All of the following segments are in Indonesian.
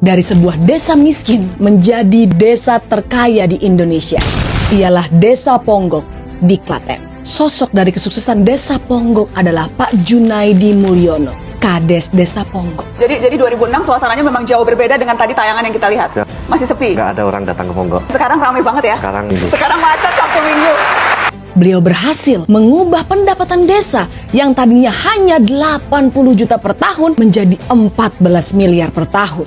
dari sebuah desa miskin menjadi desa terkaya di Indonesia. Ialah Desa Ponggok di Klaten. Sosok dari kesuksesan Desa Ponggok adalah Pak Junaidi Mulyono, Kades Desa Ponggok. Jadi 2006 suasananya memang jauh berbeda dengan tadi tayangan yang kita lihat. Masih sepi. Nggak ada orang datang ke Ponggok. Sekarang ramai banget ya. Sekarang macet Sabtu Minggu. Beliau berhasil mengubah pendapatan desa yang tadinya hanya 80 juta per tahun menjadi 14 miliar per tahun.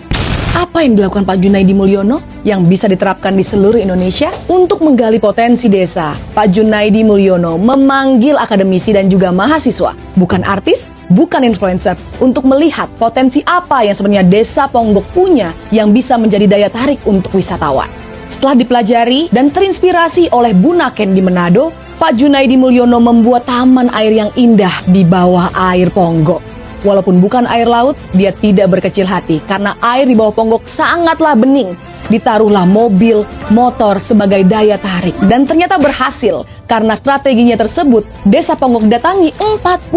Apa yang dilakukan Pak Junaidi Mulyono yang bisa diterapkan di seluruh Indonesia? Untuk menggali potensi desa, Pak Junaidi Mulyono memanggil akademisi dan juga mahasiswa, bukan artis, bukan influencer, untuk melihat potensi apa yang sebenarnya Desa Ponggok punya yang bisa menjadi daya tarik untuk wisatawan. Setelah dipelajari dan terinspirasi oleh Bunaken di Manado, Pak Junaidi Mulyono membuat taman air yang indah di bawah air Ponggok. Walaupun bukan air laut, dia tidak berkecil hati karena air di bawah Ponggok sangatlah bening. Ditaruhlah mobil, motor sebagai daya tarik dan ternyata berhasil karena strateginya tersebut. Desa Ponggok datangi 40.000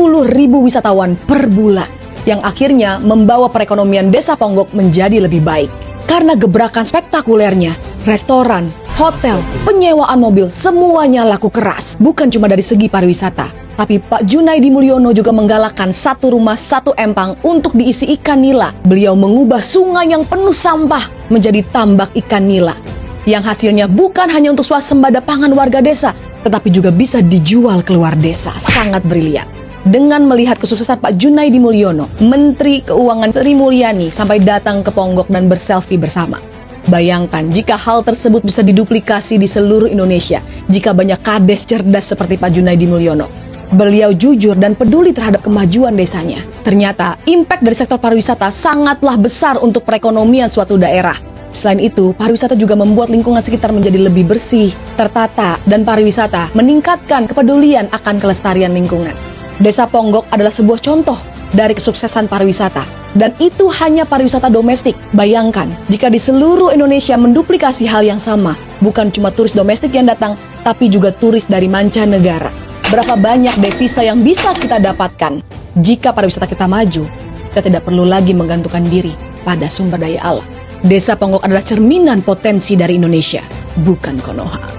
wisatawan per bulan yang akhirnya membawa perekonomian Desa Ponggok menjadi lebih baik. Karena gebrakan spektakulernya, restoran, hotel, penyewaan mobil, semuanya laku keras. Bukan cuma dari segi pariwisata, tapi Pak Junaidi Mulyono juga menggalakkan satu rumah satu empang untuk diisi ikan nila. Beliau mengubah sungai yang penuh sampah menjadi tambak ikan nila, yang hasilnya bukan hanya untuk swasembada pangan warga desa, tetapi juga bisa dijual keluar desa. Sangat brilian. Dengan melihat kesuksesan Pak Junaidi Mulyono, Menteri Keuangan Sri Mulyani sampai datang ke Ponggok dan berselfie bersama. Bayangkan jika hal tersebut bisa diduplikasi di seluruh Indonesia, jika banyak kades cerdas seperti Pak Junaidi Mulyono. Beliau jujur dan peduli terhadap kemajuan desanya. Ternyata impact dari sektor pariwisata sangatlah besar untuk perekonomian suatu daerah. Selain itu, pariwisata juga membuat lingkungan sekitar menjadi lebih bersih, tertata, dan pariwisata meningkatkan kepedulian akan kelestarian lingkungan. Desa Ponggok adalah sebuah contoh dari kesuksesan pariwisata. Dan itu hanya pariwisata domestik. Bayangkan, jika di seluruh Indonesia menduplikasi hal yang sama, bukan cuma turis domestik yang datang, tapi juga turis dari mancanegara. Berapa banyak devisa yang bisa kita dapatkan jika pariwisata kita maju? Kita tidak perlu lagi menggantungkan diri pada sumber daya alam. Desa Ponggok adalah cerminan potensi dari Indonesia, bukan Konoha.